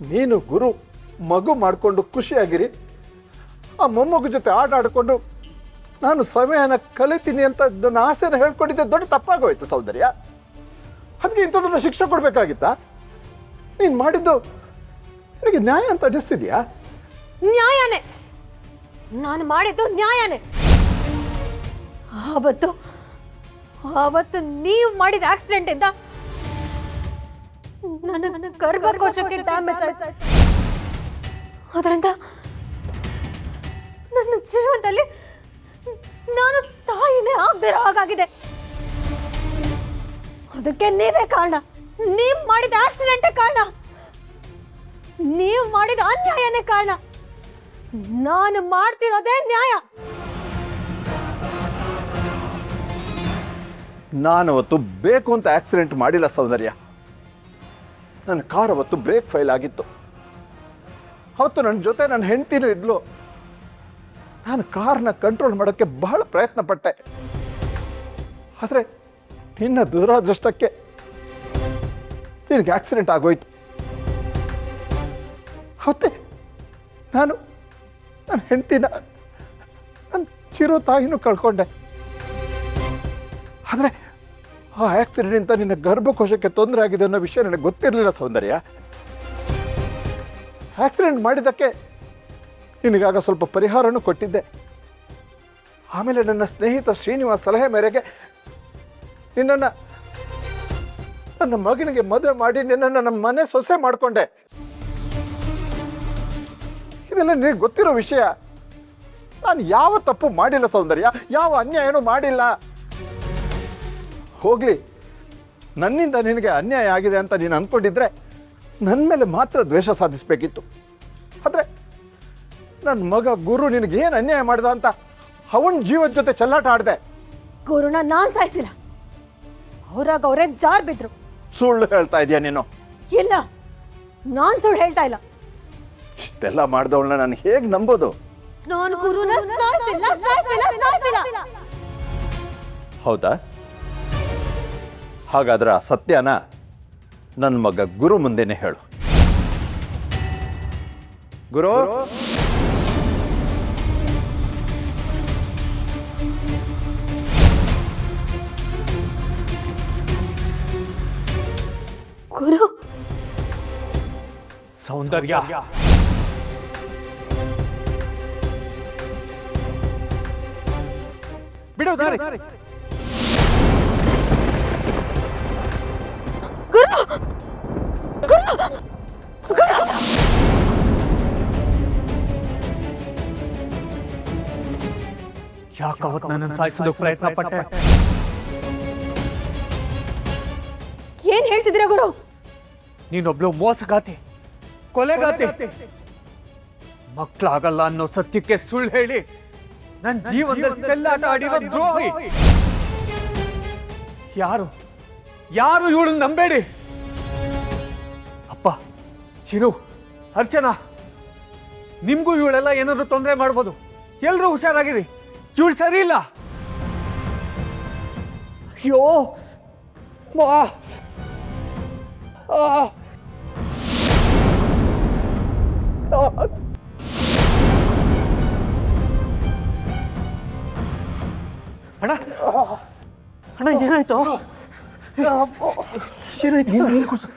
ನೀನು ಗುರು ಮಗು ಮಾಡಿಕೊಂಡು ಖುಷಿಯಾಗಿರಿ, ಆ ಮೊಮ್ಮಗು ಜೊತೆ ಆಟ ಆಡಿಕೊಂಡು ನಾನು ಸಮಯನ ಕಲಿತೀನಿ ಅಂತ ನನ್ನ ಆಸೆನ ಹೇಳ್ಕೊಂಡಿದ್ದೆ ದೊಡ್ಡ ತಪ್ಪಾಗೋಯ್ತು ಸೌಂದರ್ಯ. ಅದಕ್ಕೆ ಇಂಥ ದೊಡ್ಡ ಶಿಕ್ಷೆ ಕೊಡಬೇಕಾಗಿತ್ತಾ? ನೀನು ಮಾಡಿದ್ದು ನಿನಗೆ ನ್ಯಾಯ ಅಂತ ಅನಿಸ್ತಿದ್ಯಾ? ನ್ಯಾಯನೇ, ನಾನು ಮಾಡಿದ್ದು ನ್ಯಾಯನೇ. ಆವತ್ತು ನೀವು ಮಾಡಿದ ಆಕ್ಸಿಡೆಂಟ್ ಇಂದ ನನ್ನ ಗರ್ಭಕೋಶಕ್ಕೆ ಡ್ಯಾಮೇಜ್ ಆಯ್ತು. ಅದರಿಂದ ನನ್ನ ಜೀವನದಲ್ಲಿ ನಾನು ತಾಯಿನೇ ಆಗದಿರೋ ಹಾಗಾಗಿದೆ. ಅದಕ್ಕೆ ನೀವೇ ಕಾರಣ. ನೀವು ಮಾಡಿದ ಆಕ್ಸಿಡೆಂಟೇ ಕಾರಣ. ನೀವು ಮಾಡಿದ ಅನ್ಯಾಯನೇ ಕಾರಣ. ನಾನು ಮಾಡ್ತಿರೋದೇ ನ್ಯಾಯ. ನಾನು ಅವತ್ತು ಬೇಕು ಅಂತ ಆಕ್ಸಿಡೆಂಟ್ ಮಾಡಿಲ್ಲ ಸೌಂದರ್ಯ. ನನ್ನ ಕಾರ್ ಅವತ್ತು ಬ್ರೇಕ್ ಫೈಲ್ ಆಗಿತ್ತು. ಅವತ್ತು ನನ್ನ ಜೊತೆ ನನ್ನ ಹೆಂಡತಿನೂ ಇದ್ಲು. ನಾನು ಕಾರ್ನ ಕಂಟ್ರೋಲ್ ಮಾಡೋಕ್ಕೆ ಬಹಳ ಪ್ರಯತ್ನ ಪಟ್ಟೆ. ಆದರೆ ನಿನ್ನ ದುರಾದೃಷ್ಟಕ್ಕೆ ನಿನಗೆ ಆಕ್ಸಿಡೆಂಟ್ ಆಗೋಯ್ತು. ಅವತ್ತೇ ನಾನು ನನ್ನ ಹೆಂಡತಿನ, ನನ್ನ ಚಿರೋ ತಾಯಿನೂ ಕಳ್ಕೊಂಡೆ. ಆದರೆ ಆ ಆಕ್ಸಿಡೆಂಟಿಂದ ನಿನ್ನ ಗರ್ಭಕೋಶಕ್ಕೆ ತೊಂದರೆ ಆಗಿದೆ ಅನ್ನೋ ವಿಷಯ ನನಗೆ ಗೊತ್ತಿರಲಿಲ್ಲ ಸೌಂದರ್ಯ. ಆಕ್ಸಿಡೆಂಟ್ ಮಾಡಿದ್ದಕ್ಕೆ ನಿನಗಾಗ ಸ್ವಲ್ಪ ಪರಿಹಾರನೂ ಕೊಟ್ಟಿದ್ದೆ. ಆಮೇಲೆ ನನ್ನ ಸ್ನೇಹಿತ ಶ್ರೀನಿವಾಸ್ ಸಲಹೆ ಮೇರೆಗೆ ನಿನ್ನನ್ನು ನನ್ನ ಮಗನಿಗೆ ಮದುವೆ ಮಾಡಿ ನಿನ್ನನ್ನು ನಮ್ಮ ಮನೆ ಸೊಸೆ ಮಾಡಿಕೊಂಡೆ. ಇದೆಲ್ಲ ನಿನಗೆ ಗೊತ್ತಿರೋ ವಿಷಯ. ನಾನು ಯಾವ ತಪ್ಪು ಮಾಡಿಲ್ಲ ಸೌಂದರ್ಯ, ಯಾವ ಅನ್ಯಾಯನೂ ಮಾಡಿಲ್ಲ. ಹೋಗ್ಲಿ, ನನ್ನಿಂದ ನಿನಗೆ ಅನ್ಯಾಯ ಆಗಿದೆ ಅಂತ ನೀನು ಅಂದ್ಕೊಂಡಿದ್ರೆ ನನ್ನ ಮೇಲೆ ಮಾತ್ರ ದ್ವೇಷ ಸಾಧಿಸಬೇಕಿತ್ತು. ಆದರೆ ನನ್ನ ಮಗ ಗುರು ನಿನಗೇನು ಅನ್ಯಾಯ ಮಾಡ್ದ ಅಂತ ಅವನ ಜೀವದ ಜೊತೆ ಚೆಲ್ಲಾಟ ಆಡಿದೆ. ಗುರುನ ನಾನು ಸಾಯಿಸಿಲ್ಲ, ಅವ್ರಾಗ ಅವರೇ ಜಾರ್ ಬಿದ್ರು. ಸುಳ್ಳು ಹೇಳ್ತಾ ಇದೆಯಾ ನೀನು? ಇಲ್ಲ, ನಾನು ಸುಳ್ಳು ಹೇಳ್ತಾ ಇಲ್ಲ. ಇಷ್ಟೆಲ್ಲ ಮಾಡಿದವಳನ್ನ ನಾನು ಹೇಗೆ ನಂಬೋದು? ನಾನು ಗುರುನ ಸಾಯಿಸಿಲ್ಲ. ಹೌದಾ? ಹಾಗಾದ್ರೆ ಆ ಸತ್ಯನ ನನ್ನ ಮಗ ಗುರು ಮುಂದೆನೆ ಹೇಳು. ಗುರು, ಗುರು, ಸೌಂದರ್ಯ, ಬಿಡು ದಾರಿ. ಗುರು, ಗುರು, ಗುರು. ಯಾಕವತ್ತು ನನ್ನನ್ನು ಸಾಯಿಸೋದಕ್ಕೆ ಪ್ರಯತ್ನ ಪಟ್ಟೆ? ಏನ್ ಹೇಳ್ತಿದ್ದೀರಾ ಗುರು? ನೀನೊಬ್ಳು ಮೋಸಗಾತಿ, ಕೊಲೆಗಾತಿ, ಮಕ್ಕಳಾಗಲ್ಲ ಅನ್ನೋ ಸತ್ಯಕ್ಕೆ ಸುಳ್ಳು ಹೇಳಿ ನನ್ನ ಜೀವನದಲ್ಲಿ ಚೆಲ್ಲಾಟ ಆಡಿರೋ ದ್ರೋಹಿ. ಯಾರು ಇವಳು ನಂಬೇಡಿ. ಅಪ್ಪ, ಚಿರು, ಅರ್ಚನಾ, ನಿಮ್ಗೂ ಇವಳೆಲ್ಲ ಏನಾದ್ರು ತೊಂದರೆ ಮಾಡ್ಬೋದು. ಎಲ್ರೂ ಹುಷಾರಾಗಿರಿ. ಇವಳು ಸರಿ ಇಲ್ಲ. ಅಯ್ಯೋ ಅಣ್ಣ, ಅಣ್ಣ, ಏನಾಯ್ತು? ಏನಾಯ್ತು? ನೀರು ಕುಡ್ಸು.